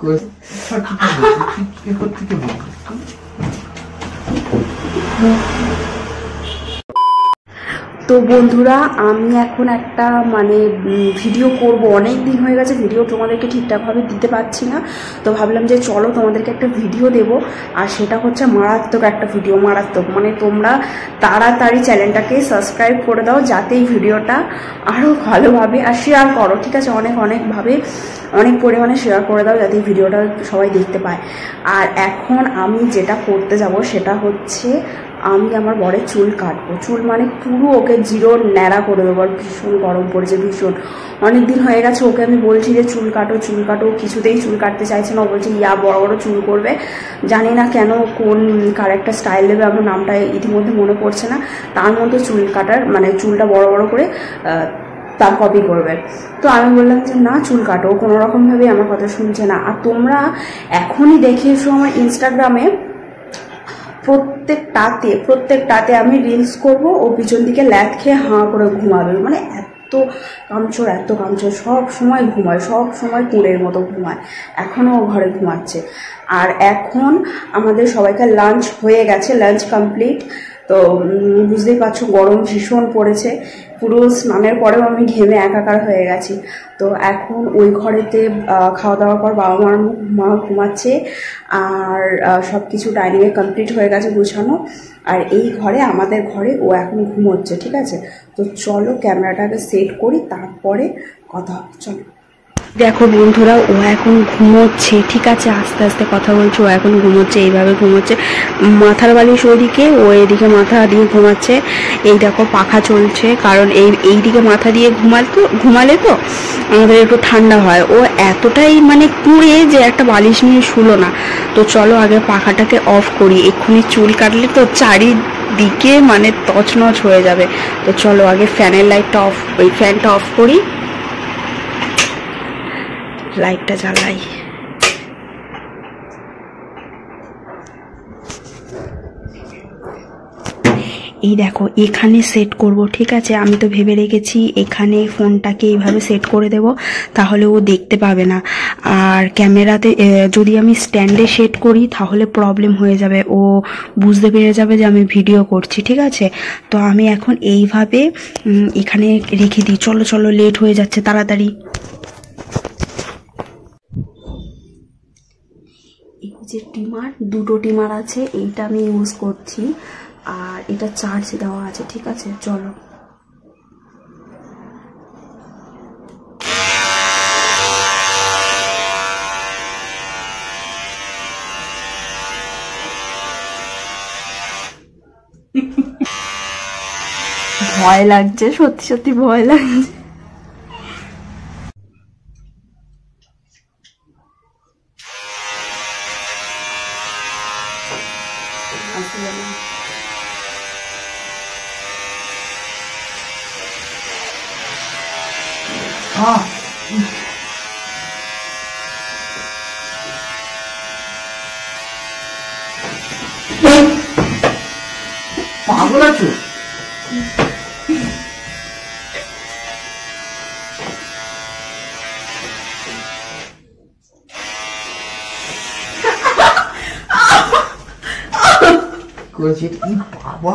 তো বন্ধুরা আমি এখন একটা মানে ভিডিও করব, অনেক দিন হয়ে গেছে ভিডিও তোমাদেরকে ঠিকঠাকভাবে দিতে পারছি না। তো ভাবলাম যে চলো তোমাদেরকে একটা ভিডিও দেব, আর সেটা হচ্ছে মারাত্মক একটা ভিডিও, মারাত্মক মানে তোমরা তাড়াতাড়ি চ্যানেলটাকে সাবস্ক্রাইব করে দাও যাতে এই ভিডিওটা আরও ভালোভাবে আর শেয়ার করো, ঠিক আছে? অনেকভাবে অনেক পরিমাণে শেয়ার করে দাও যাতে এই ভিডিওটা সবাই দেখতে পায়। আর এখন আমি যেটা করতে যাব সেটা হচ্ছে আমি আমার বরের চুল কাটবো। চুল মানে পুরো ওকে জিরো ন্যাড়া করে দেবো। আর ভীষণ গরম পড়েছে, ভীষণ অনেক দিন হয়ে গেছে ওকে আমি বলছি যে চুল কাটো চুল কাটো, কিছুতেই চুল কাটতে চাইছে না। ও বলছে বড় বড় চুল করবে, জানি না কেন কোন কার একটা স্টাইল দেবে, আমার নামটা ইতিমধ্যে মনে পড়ছে না, তার মধ্যে চুল কাটার মানে চুলটা বড় বড় করে তার কপি করবে। তো আমি বললাম যে না চুল কাটো, কোনো রকমভাবে আমার কথা শুনছে না। আর তোমরা এখনই দেখে এসো আমার ইনস্টাগ্রামে, প্রত্যেকটাতে আমি রিলস করব, ও পিছন দিকে ল্যাদ খেয়ে হাঁ করে ঘুমাবে। মানে এত কামচোর সব সময় ঘুমায়, সব সময় কুঁড়ের মতো ঘুমায়। এখনও ও ঘরে ঘুমাচ্ছে। আর এখন আমাদের সবাইকে লাঞ্চ হয়ে গেছে, লাঞ্চ কমপ্লিট। তো বুঝতেই পারছো গরম ভীষণ পড়েছে, পুরো স্নানের পরেও আমি ঘেমে একাকার হয়ে গেছি। তো এখন ওই ঘরেতে খাওয়া দাওয়ার পর বাবা মা ঘুমাচ্ছে, আর সব কিছু ডাইনিংয়ে কমপ্লিট হয়ে গেছে গুছানো। আর এই ঘরে আমাদের ঘরে ও এখন ঘুমোচ্ছে, ঠিক আছে? তো চলো ক্যামেরাটাকে সেট করি, তারপরে কথা হবে। চলো দেখো বন্ধুরা, ও এখন ঘুমোচ্ছে, ঠিক আছে? আস্তে আস্তে কথা বলছে, ও এখন ঘুমোচ্ছে, এইভাবে ঘুমোচ্ছে, মাথার বালিশ ওইদিকে, ও এদিকে মাথা দিয়ে ঘুমাচ্ছে। এই দেখো পাখা চলছে, কারণ এইদিকে মাথা দিয়ে ঘুমালে তো আমাদের একটু ঠান্ডা হয়। ও এতটাই মানে কুঁড়ে যে একটা বালিশ নিয়ে শুলো না। তো চলো আগে পাখাটাকে অফ করি, এক্ষুনি চুল কাটলে তো চারিদিকে মানে তছনছ হয়ে যাবে। তো চলো আগে ফ্যানের লাইটটা অফ, ওই ফ্যানটা অফ করি, লাইটটা জ্বালাই। এই দেখো এখানে সেট করব, ঠিক আছে? আমি তো ভেবে রেখেছি এখানে ফোনটাকে এইভাবে সেট করে দেব, তাহলে ও দেখতে পাবে না। আর ক্যামেরাতে যদি আমি স্ট্যান্ডে সেট করি তাহলে প্রবলেম হয়ে যাবে, ও বুঝতে পেরে যাবে যে আমি ভিডিও করছি, ঠিক আছে? তো আমি এখন এইভাবে এখানে রেখে দিই। চলো লেট হয়ে যাচ্ছে, তাড়াতাড়ি। এই যে টিমার, দুটো টিমার আছে, এইটা আমি ইউজ করছি, আর এটা চার্জ দেওয়া আছে, ঠিক আছে? চলো ভয় লাগছে, সত্যি ভয় লাগছে। পাগল আছো? করেছি কি বাবা?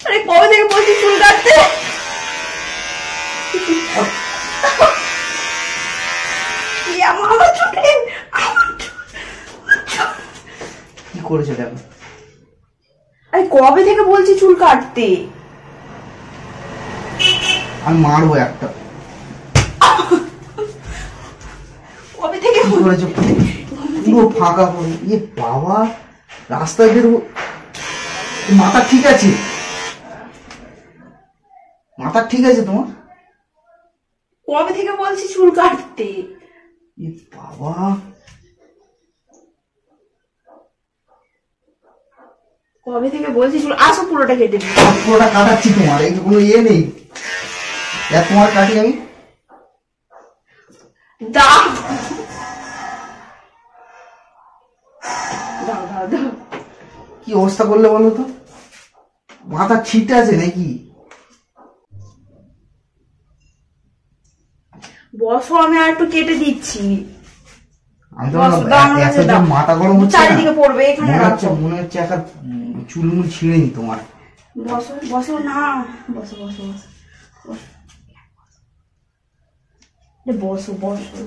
আরে কবে থেকে বলছি চুল কাটতে? কি করেছে দেখো? আরে কবে থেকে বলছি চুল কাটতে? আমি মারবো একটা। কবে থেকে করেছে? পুরো ফাঁকা করে। ইয়ে বাবা, রাস্তায় বেরোবো। মাথা ঠিক আছে? মাথা ঠিক আছে তোমার? কবে থেকে বলছি চুল কাটতে? ইয়ে বাবা, কবে থেকে বলছি চুল? আসো পুরোটা কেটে দিই। পুরোটা কাটাচ্ছি, তোমার এই কোনো ইয়ে নেই। তোমার কাটি আমি। দাও কি অবস্থা করলে বলো তো? মাথা ছিটে আছে নাকি? বসো, আমি আর একটু কেটে দিচ্ছি। আমি তো বসো, দাও আমার কাছে দাও। মাথা গরম হচ্ছে না? চারিদিকে পড়বে, এখানে রাখো। মনে হচ্ছে একটা চুলমুল ছিঁড়ে নি তোমার। বসো বসো না, বসো বসো বসো বসো বসো।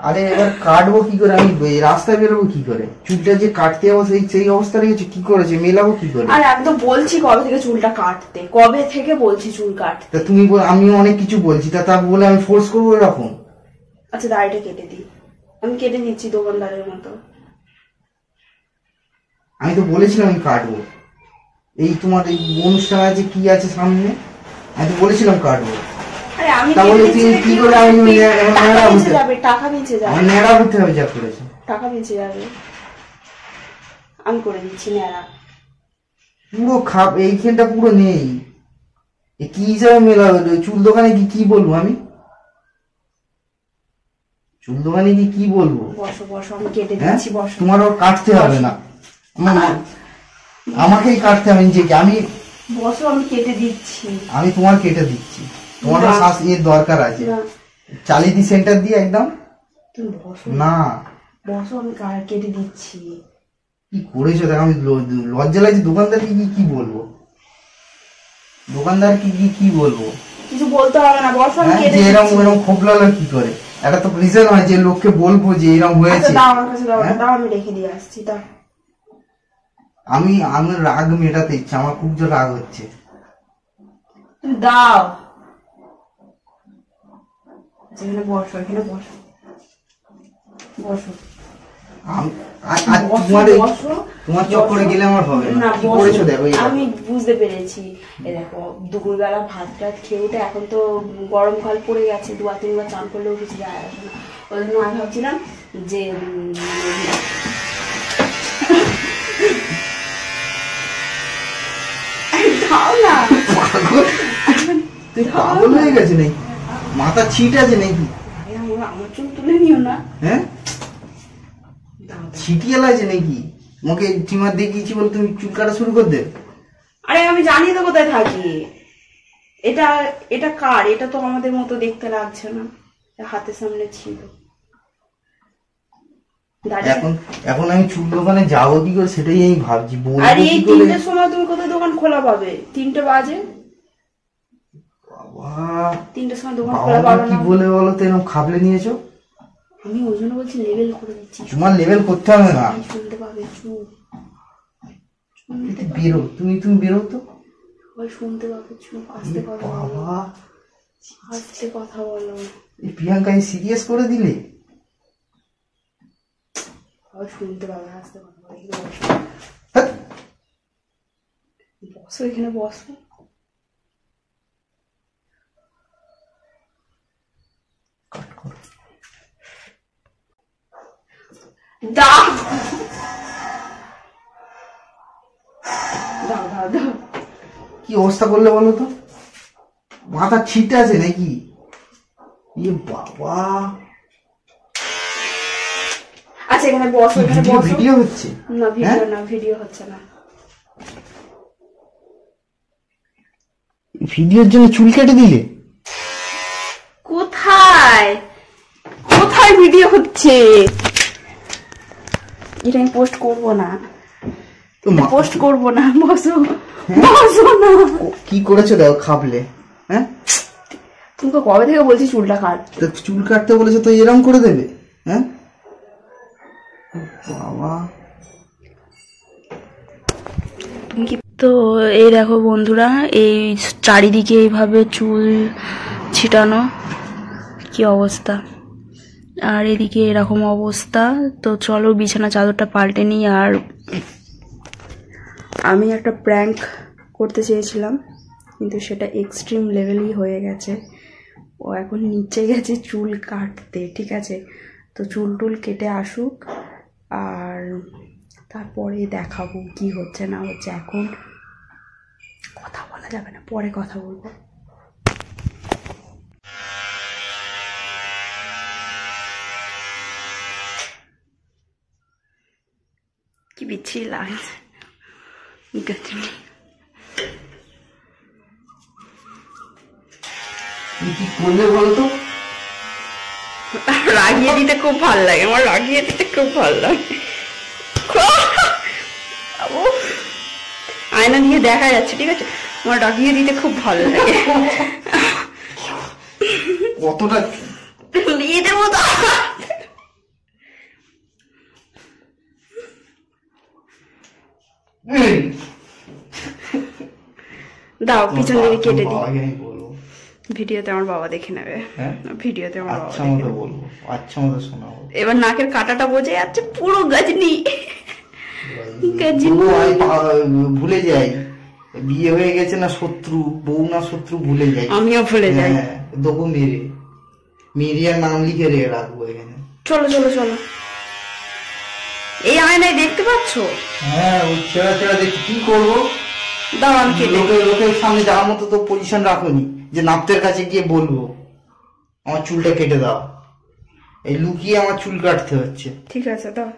আরে এবার কাটবো কি করে আমি, রাস্তায় বেরোবো কি করে? চুলটা যে কাটতে যাবো সেই অবস্থা রেখেছে, কি করেছে মেলাবো কি করে? আরে আমি তো বলছি কবে থেকে চুলটা কাটতে, কবে থেকে বলছি চুল কাটতে। তা তুমি আমি অনেক কিছু বলছি, তা বলে আমি ফোর্স করবো এরকম? আচ্ছা দাড়িটা কেটে দিই, আমি কেটে নিচ্ছি দোকানদারের মতো। আমি তো বলেছিলাম আমি কাটবো, এই তোমার এই অনুষ্ঠান আছে কি আছে সামনে, আমি তো বলেছিলাম কাটবো। আরে আমি তাহলে কেটে তুমি দিচ্ছি, কি করে আমি টাকা বেঁচে যাবে, টাকা বেঁচে যাবে, আমার নেড়া করতে হবে যা করেছে, টাকা বেঁচে যাবে। আমি করে দিচ্ছি নেড়া। পুরো এইখানটা পুরো নেই, কি হিসাবে মেলা হলো? চুল দোকানে কি বলবো আমি? চুল দোকানে কি বলবো? বসো বসো, আমি কেটে দিচ্ছি, বসো। তোমার ওর কাটতে হবে না, আমাকেই কাটতে হবে নিজেকে। আমি বসো, আমি কেটে দিচ্ছি। আমি তোমার কেটে দিচ্ছি, তোমার শ্বাস এর দরকার আছে। চালিয়ে দি সেন্টার দিয়ে একদম। তুমি বসো না, বসো, আমি কেটে দিচ্ছি। কি করেছো দেখ, আমি লজ্জা লাগছে। দোকানদারকে কি বলবো? দোকানদার কি বলবো? কিছু বলতে হবে না, বসো, আমি কেটে দিচ্ছি। এরকম ক্ষোভ লাগলো কি করে? এটা তো রিজন হয় যে লোককে বলবো যে এরকম হয়েছে। দাও আমার কাছে, দাও, আমি রেখে দিয়ে আসছি। দাও। আমি রাগ মেটাতে ইচ্ছা, আমার খুব জোর রাগ হচ্ছে। দাও, এখানে বসো, এখানে বসো, বসো। তোমার চক্করে গেলে আমার হবে না। কি করেছো দেখো, আমি বুঝতে পেরেছি। এই দেখো, দুপুরবেলা ভাত টাত খেয়ে উঠে, এখন তো গরমকাল পড়ে গেছে, 2-3 বার চান করলেও কিছু যায় আসে না। ওই জন্য আমি ভাবছিলাম যে দাও না। তুই পাগল হয়ে গেছে নাকি? মাথা ছিট আছে নাকি? আমার চুল তুলে নিও না। হ্যাঁ, ছিটিয়ে লাগছে নাকি? মুখে টিমার দেখিয়েছি বলে তুমি চুল কাটা শুরু করে দে? আরে আমি জানি তো কোথায় থাকি। এটা এটা কার? এটা তো আমাদের মতো দেখতে লাগছে না, হাতের সামনে ছিল। এখন আমি চুল দোকানে যাবো কি করে সেটাই আমি ভাবছি। আর এই 3টের সময় তুমি কোথায় দোকান খোলা পাবে? 3টে বাজে। বাবা, 3টের সময় দোকান খোলা পাবে না। কি বলে বলো তো এরকম খাবলে নিয়েছো? আমি ওই জন্য বলছি লেভেল করে দিচ্ছি। তোমার লেভেল করতে হবে না, শুনতে পাবে। চুপ, বেরো তুমি বেরো তো, শুনতে পাবে। চুপ, আস্তে কথা বলো, আস্তে কথা বলো। প্রিয়াঙ্কা সিরিয়াস করে দিলে, শুনতে পাবে, আস্তে কথা বলো। বসো, এখানে বসো। দাও দাও দাও দাও। কি অবস্থা করলে বলো তো? মাথা ছিটে আছে নাকি? ইয়ে বাবা, আচ্ছা এখানে বসো, এখানে বসো। ভিডিও হচ্ছে না, ভিডিও না, ভিডিও হচ্ছে না। ভিডিওর জন্য চুল কেটে দিলে? কোথায় কোথায় ভিডিও হচ্ছে? এটা আমি পোস্ট করবো না, পোস্ট করবো না। বসো বসো না। কি করেছো দেখো, খাবলে। হ্যাঁ, তুমি তো কবে থেকে বলছি চুলটা কাট। চুল কাটতে বলেছো তো এরকম করে দেবে? হ্যাঁ বাবা। তো এই দেখো বন্ধুরা, এই চারিদিকে এইভাবে চুল ছিটানো, কি অবস্থা। আর এদিকে এরকম অবস্থা। তো চলো বিছানা চাদরটা পাল্টে নিই। আর আমি একটা প্র্যাঙ্ক করতে চেয়েছিলাম, কিন্তু সেটা এক্সট্রিম লেভেলই হয়ে গেছে। ও এখন নিচে গেছে চুল কাটতে, ঠিক আছে? তো চুল টুল কেটে আসুক, আর তারপরে দেখাবো কি হচ্ছে না হচ্ছে। এখন কথা বলা যাবে না, পরে কথা বলবো। কি বিচ্ছিরি লাগছে। তুমি কি করলে বলো তো? রাগিয়ে দিতে খুব ভালো লাগে, আমার রাগিয়ে দিতে খুব ভালো লাগে। উফ, আয়না দিয়ে দেখা যাচ্ছে, ঠিক আছে, আমার রাগিয়ে দিতে খুব ভালো লাগে। কতটা দিয়ে দেবো তো। দাও, পিছন দিকে কেটে দিই। বাবাকে আমি বলবো, ভিডিওতে আমার বাবা দেখে নেবে। হ্যাঁ ভিডিওতে আমার বাবা আচ্ছা দেখে মতো নেবে। বলবো, আচ্ছা মতো শোনাবো। এবার নাকের কাটাটা বোঝে যাচ্ছে পুরো গজনি। তবুও আমি ভুলে যাই বিয়ে হয়ে গেছে না শত্রু, বউ না শত্রু ভুলে যাই। আমিও ভুলে যাই। হ্যাঁ, দেবো মেরে, মেরিয়ার নাম লিখে রে রাখবো এখানে। চলো চলো চলো, এই আয়নায় দেখতে পাচ্ছ? হ্যাঁ, ওই ছেঁড়া ছেঁড়া দেখি, কি করবো? দাও আমি কেটে দিই। লোকের সামনে যাওয়ার মতো তো পজিশন রাখোনি যে নাপ্তের কাছে গিয়ে বলবো আমার চুলটা কেটে দাও। এই লুকিয়ে আমার চুল কাটতে হচ্ছে। ঠিক আছে, দাও।